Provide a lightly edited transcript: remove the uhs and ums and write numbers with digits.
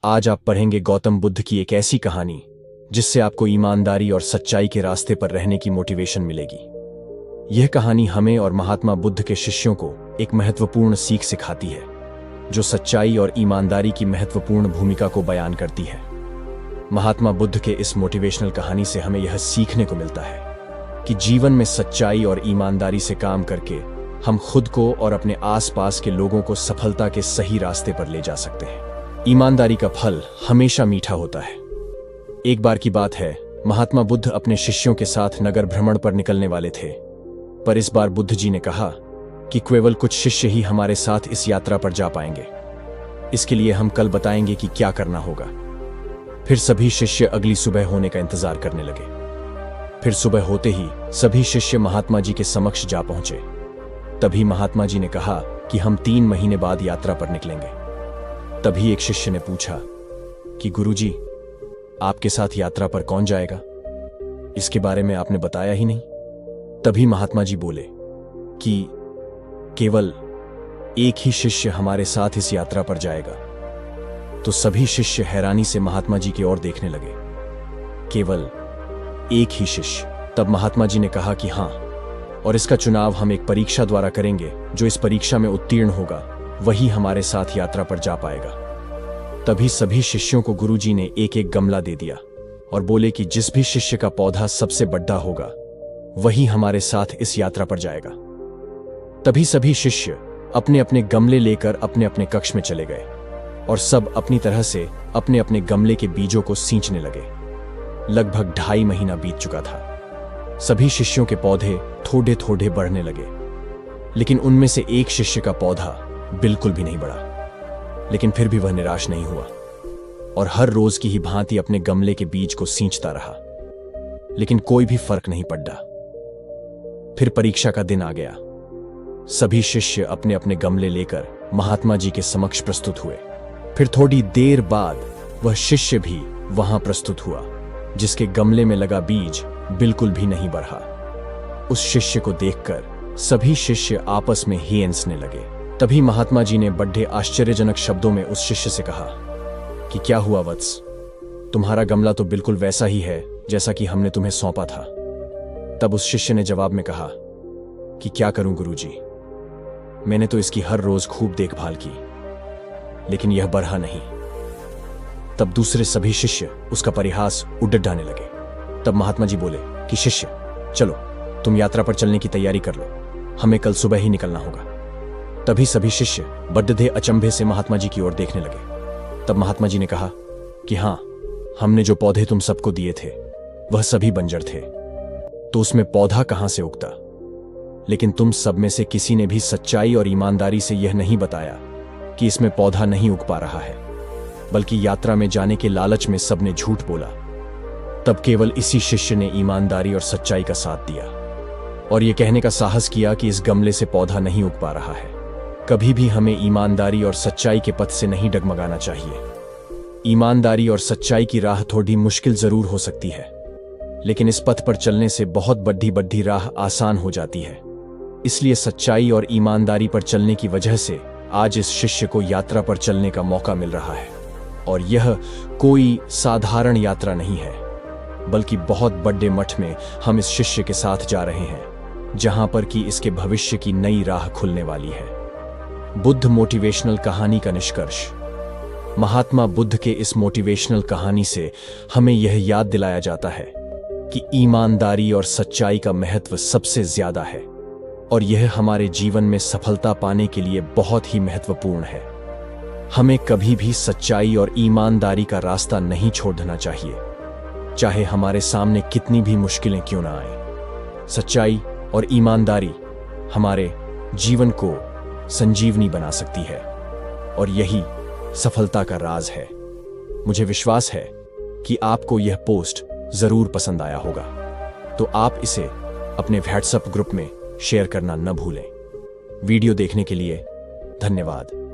आज आप पढ़ेंगे गौतम बुद्ध की एक ऐसी कहानी जिससे आपको ईमानदारी और सच्चाई के रास्ते पर रहने की मोटिवेशन मिलेगी। यह कहानी हमें और महात्मा बुद्ध के शिष्यों को एक महत्वपूर्ण सीख सिखाती है, जो सच्चाई और ईमानदारी की महत्वपूर्ण भूमिका को बयान करती है। महात्मा बुद्ध के इस मोटिवेशनल कहानी से हमें यह सीखने को मिलता है कि जीवन में सच्चाई और ईमानदारी से काम करके हम खुद को और अपने आसपास के लोगों को सफलता के सही रास्ते पर ले जा सकते हैं। ईमानदारी का फल हमेशा मीठा होता है। एक बार की बात है, महात्मा बुद्ध अपने शिष्यों के साथ नगर भ्रमण पर निकलने वाले थे, पर इस बार बुद्ध जी ने कहा कि केवल कुछ शिष्य ही हमारे साथ इस यात्रा पर जा पाएंगे। इसके लिए हम कल बताएंगे कि क्या करना होगा। फिर सभी शिष्य अगली सुबह होने का इंतजार करने लगे। फिर सुबह होते ही सभी शिष्य महात्मा जी के समक्ष जा पहुंचे। तभी महात्मा जी ने कहा कि हम 3 महीने बाद यात्रा पर निकलेंगे। तभी एक शिष्य ने पूछा कि गुरुजी, आपके साथ यात्रा पर कौन जाएगा? इसके बारे में आपने बताया ही नहीं। तभी महात्मा जी बोले कि केवल एक ही शिष्य हमारे साथ इस यात्रा पर जाएगा। तो सभी शिष्य हैरानी से महात्मा जी की ओर देखने लगे। केवल एक ही शिष्य। तब महात्मा जी ने कहा कि हाँ, और इसका चुनाव हम एक परीक्षा द्वारा करेंगे। जो इस परीक्षा में उत्तीर्ण होगा वही हमारे साथ यात्रा पर जा पाएगा। तभी सभी शिष्यों को गुरुजी ने एक एक गमला दे दिया और बोले कि जिस भी शिष्य का पौधा सबसे बड़ा होगा वही हमारे साथ इस यात्रा पर जाएगा। तभी सभी शिष्य अपने अपने गमले लेकर अपने अपने कक्ष में चले गए और सब अपनी तरह से अपने अपने गमले के बीजों को सींचने लगे। लगभग 2.5 महीना बीत चुका था। सभी शिष्यों के पौधे थोड़े थोड़े बढ़ने लगे, लेकिन उनमें से एक शिष्य का पौधा बिल्कुल भी नहीं बढ़ा। लेकिन फिर भी वह निराश नहीं हुआ और हर रोज की ही भांति अपने गमले के बीज को सींचता रहा, लेकिन कोई भी फर्क नहीं पड़ा। फिर परीक्षा का दिन आ गया। सभी शिष्य अपने अपने गमले लेकर महात्मा जी के समक्ष प्रस्तुत हुए। फिर थोड़ी देर बाद वह शिष्य भी वहां प्रस्तुत हुआ जिसके गमले में लगा बीज बिल्कुल भी नहीं बढ़ा। उस शिष्य को देखकर सभी शिष्य आपस में ही हंसने लगे। तभी महात्मा जी ने बड़े आश्चर्यजनक शब्दों में उस शिष्य से कहा कि क्या हुआ वत्स, तुम्हारा गमला तो बिल्कुल वैसा ही है जैसा कि हमने तुम्हें सौंपा था। तब उस शिष्य ने जवाब में कहा कि क्या करूं गुरुजी, मैंने तो इसकी हर रोज खूब देखभाल की, लेकिन यह बढ़ा नहीं। तब दूसरे सभी शिष्य उसका परिहास उड़ाने लगे। तब महात्मा जी बोले कि शिष्य, चलो तुम यात्रा पर चलने की तैयारी कर लो, हमें कल सुबह ही निकलना होगा। तभी सभी शिष्य बड़े अचंभे से महात्मा जी की ओर देखने लगे। तब महात्मा जी ने कहा कि हाँ, हमने जो पौधे तुम सबको दिए थे वह सभी बंजर थे, तो उसमें पौधा कहां से उगता? लेकिन तुम सब में से किसी ने भी सच्चाई और ईमानदारी से यह नहीं बताया कि इसमें पौधा नहीं उग पा रहा है, बल्कि यात्रा में जाने के लालच में सबने झूठ बोला। तब केवल इसी शिष्य ने ईमानदारी और सच्चाई का साथ दिया और यह कहने का साहस किया कि इस गमले से पौधा नहीं उग पा रहा है। कभी भी हमें ईमानदारी और सच्चाई के पथ से नहीं डगमगाना चाहिए। ईमानदारी और सच्चाई की राह थोड़ी मुश्किल जरूर हो सकती है, लेकिन इस पथ पर चलने से बहुत बड़ी बड़ी राह आसान हो जाती है। इसलिए सच्चाई और ईमानदारी पर चलने की वजह से आज इस शिष्य को यात्रा पर चलने का मौका मिल रहा है। और यह कोई साधारण यात्रा नहीं है, बल्कि बहुत बड़े मठ में हम इस शिष्य के साथ जा रहे हैं, जहां पर कि इसके भविष्य की नई राह खुलने वाली है। बुद्ध मोटिवेशनल कहानी का निष्कर्ष। महात्मा बुद्ध के इस मोटिवेशनल कहानी से हमें यह याद दिलाया जाता है कि ईमानदारी और सच्चाई का महत्व सबसे ज्यादा है और यह हमारे जीवन में सफलता पाने के लिए बहुत ही महत्वपूर्ण है। हमें कभी भी सच्चाई और ईमानदारी का रास्ता नहीं छोड़ना चाहिए, चाहे हमारे सामने कितनी भी मुश्किलें क्यों ना आए। सच्चाई और ईमानदारी हमारे जीवन को संजीवनी बना सकती है और यही सफलता का राज है। मुझे विश्वास है कि आपको यह पोस्ट जरूर पसंद आया होगा, तो आप इसे अपने व्हाट्सएप ग्रुप में शेयर करना न भूलें। वीडियो देखने के लिए धन्यवाद।